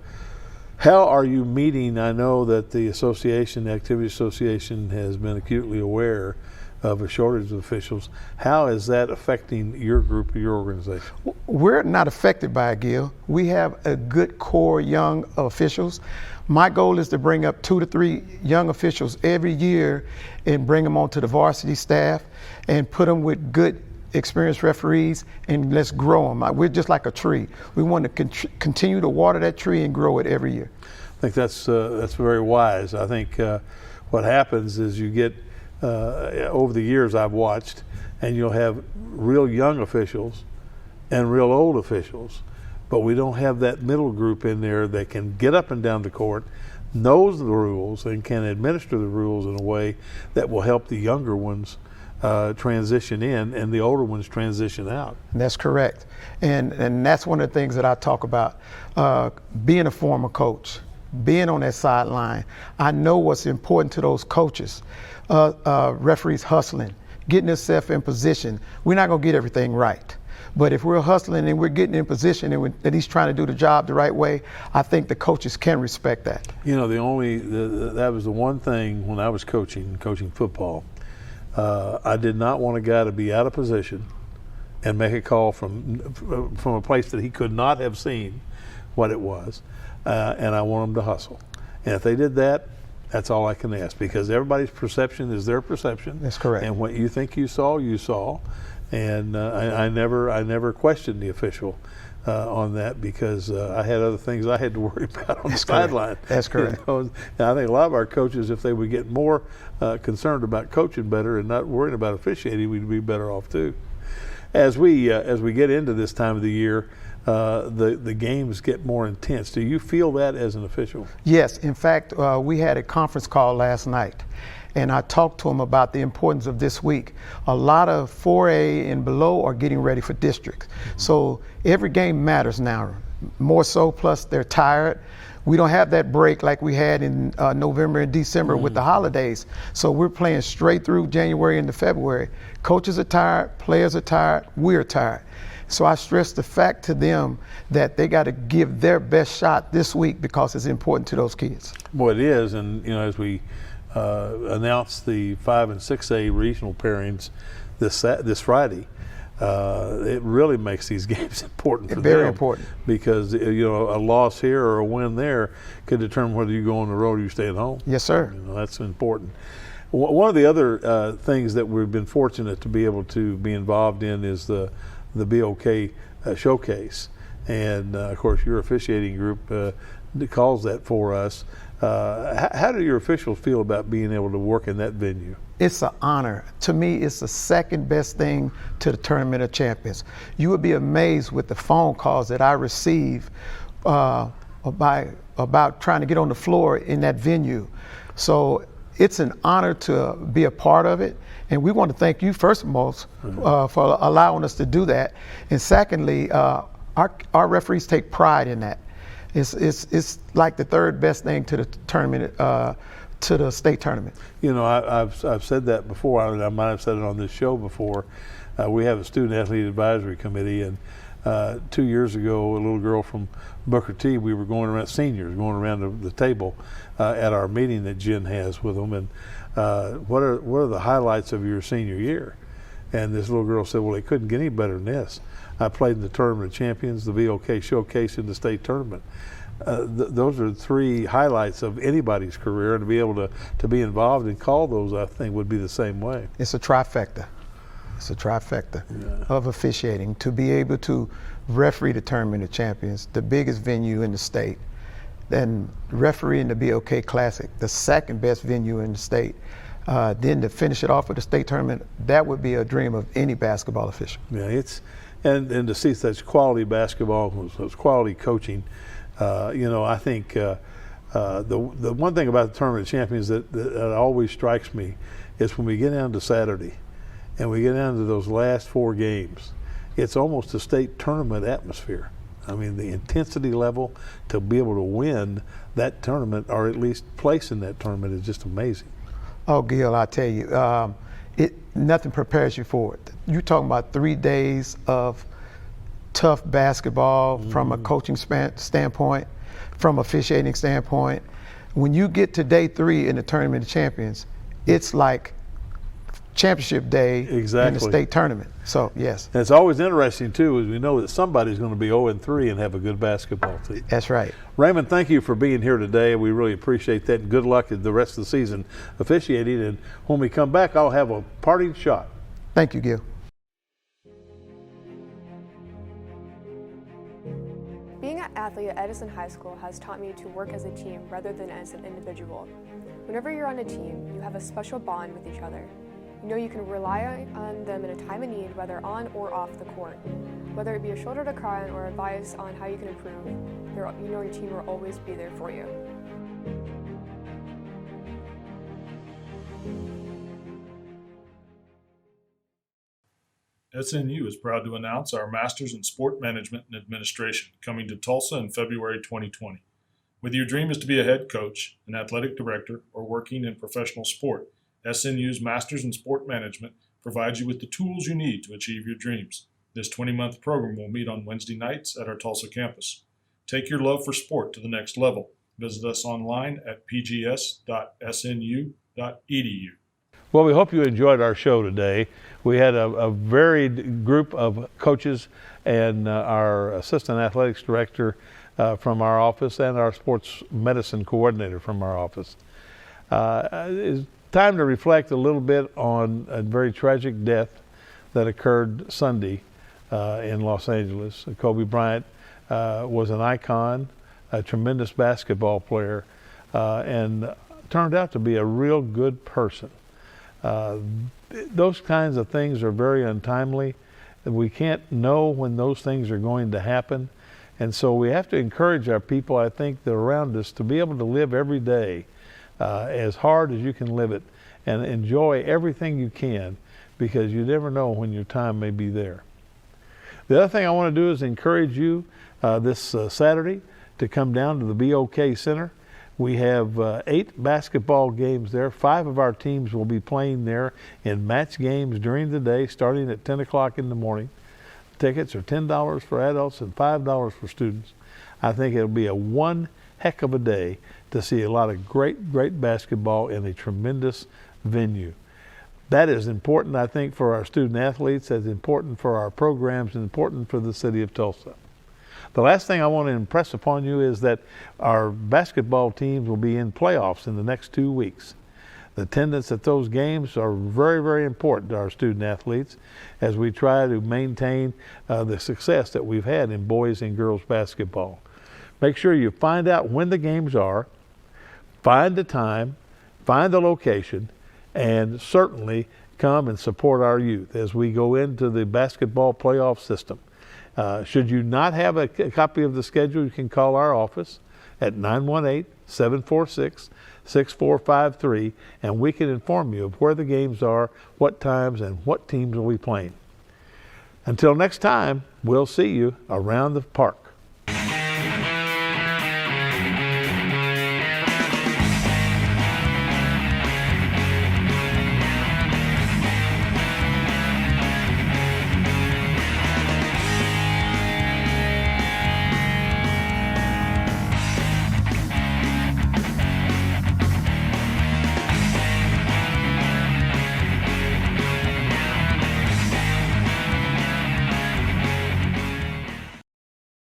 how are you meeting? I know that the association, the Activity Association, has been acutely aware of a shortage of officials. How is that affecting your group, your organization? We're not affected by it, Gil. We have a good core young officials. My goal is to bring up 2 to 3 young officials every year and bring them onto the varsity staff and put them with good experienced referees, and let's grow them. We're just like a tree. We want to continue to water that tree and grow it every year. I think that's very wise. I think what happens is you get, over the years I've watched, and you'll have real young officials and real old officials, but we don't have that middle group in there that can get up and down the court, knows the rules, and can administer the rules in a way that will help the younger ones transition in and the older ones transition out. That's correct. And that's one of the things that I talk about. Being a former coach, being on that sideline, I know what's important to those coaches. Referees hustling, getting themselves in position. We're not going to get everything right. But if we're hustling and we're getting in position and that he's trying to do the job the right way, I think the coaches can respect that. You know, that was the one thing when I was coaching football. I did not want a guy to be out of position and make a call from a place that he could not have seen what it was, and I want him to hustle. And if they did that, that's all I can ask, because everybody's perception is their perception. That's correct. And what you think you saw, you saw. And I never questioned the official on that, because I had other things I had to worry about on the sideline. That's correct. You know? And I think a lot of our coaches, if they would get more concerned about coaching better and not worrying about officiating, we'd be better off too. As we get into this time of the year, the games get more intense. Do you feel that as an official? Yes. In fact, we had a conference call last night, and I talked to them about the importance of this week. A lot of 4A and below are getting ready for districts. So every game matters now, more so, plus they're tired. We don't have that break like we had in November and December with the holidays. So we're playing straight through January into February. Coaches are tired, players are tired, we're tired. So I stress the fact to them that they got to give their best shot this week, because it's important to those kids. Well, it is, and you know, as we announce the 5 and 6A regional pairings this Friday, it really makes these games important for them. Very important. Because you know, a loss here or a win there could determine whether you go on the road or you stay at home. Yes, sir. You know, that's important. One of the other things that we've been fortunate to be able to be involved in is the BOK showcase, and of course your officiating group calls that for us. How do your officials feel about being able to work in that venue? It's an honor. To me, it's the second best thing to the Tournament of Champions. You would be amazed with the phone calls that I receive about trying to get on the floor in that venue. So it's an honor to be a part of it. And we want to thank you, first and most, for allowing us to do that. And secondly, our referees take pride in that. It's like the third best thing to the tournament, to the state tournament. You know, I've said that before. I might have said it on this show before. We have a student athlete advisory committee, and 2 years ago, a little girl from Booker T, we were going around, seniors, going around the table at our meeting that Jen has with them, and what are the highlights of your senior year? And this little girl said, well, it couldn't get any better than this. I played in the Tournament of Champions, the VOK Showcase, in the state tournament. Those are 3 highlights of anybody's career, and to be able to be involved and call those, I think, would be the same way. It's a trifecta. It's a trifecta of officiating. To be able to referee the Tournament of Champions, the biggest venue in the state, then referee in the BOK Classic, the second best venue in the state, then to finish it off with the state tournament, that would be a dream of any basketball official. Yeah, and to see such quality basketball, such quality coaching, you know, I think the one thing about the Tournament of Champions that always strikes me is when we get down to Saturday and we get down to those last 4 games, it's almost a state tournament atmosphere. I mean, the intensity level to be able to win that tournament, or at least place in that tournament, is just amazing. Oh, Gil, I tell you, nothing prepares you for it. You're talking about 3 days of tough basketball from a coaching standpoint, from officiating standpoint. When you get to day 3 in the Tournament of Champions, it's like championship day in the state tournament. So, yes. And it's always interesting, too, as we know that somebody's going to be 0-3 and have a good basketball team. That's right. Raymond, thank you for being here today. We really appreciate that, and good luck at the rest of the season officiating. And when we come back, I'll have a parting shot. Thank you, Gil. Being an athlete at Edison High School has taught me to work as a team rather than as an individual. Whenever you're on a team, you have a special bond with each other. You know you can rely on them in a time of need, whether on or off the court. Whether it be a shoulder to cry on or advice on how you can improve, you know your team will always be there for you. SNU is proud to announce our Masters in Sport Management and Administration coming to Tulsa in February 2020. Whether your dream is to be a head coach, an athletic director, or working in professional sport, SNU's Masters in Sport Management provides you with the tools you need to achieve your dreams. This 20-month program will meet on Wednesday nights at our Tulsa campus. Take your love for sport to the next level. Visit us online at pgs.snu.edu. Well, we hope you enjoyed our show today. We had a varied group of coaches and our assistant athletics director from our office and our sports medicine coordinator from our office. It's time to reflect a little bit on a very tragic death that occurred Sunday in Los Angeles. Kobe Bryant was an icon, a tremendous basketball player, and turned out to be a real good person. Those kinds of things are very untimely. We can't know when those things are going to happen. And so we have to encourage our people, I think, that are around us to be able to live every day as hard as you can live it and enjoy everything you can, because you never know when your time may be there. The other thing I want to do is encourage you this Saturday to come down to the BOK Center. We have 8 basketball games there. 5 of our teams will be playing there in match games during the day, starting at 10 o'clock in the morning. Tickets are $10 for adults and $5 for students. I think it'll be a one heck of a day to see a lot of great basketball in a tremendous venue. That is important, I think, for our student athletes, as important for our programs, and important for the city of Tulsa. The last thing I want to impress upon you is that our basketball teams will be in playoffs in the next 2 weeks. The attendance at those games are very important to our student athletes as we try to maintain the success that we've had in boys and girls basketball. Make sure you find out when the games are, find the time, find the location, and certainly come and support our youth as we go into the basketball playoff system. Should you not have a copy of the schedule, you can call our office at 918-746-6453, and we can inform you of where the games are, what times, and what teams will be playing. Until next time, we'll see you around the park.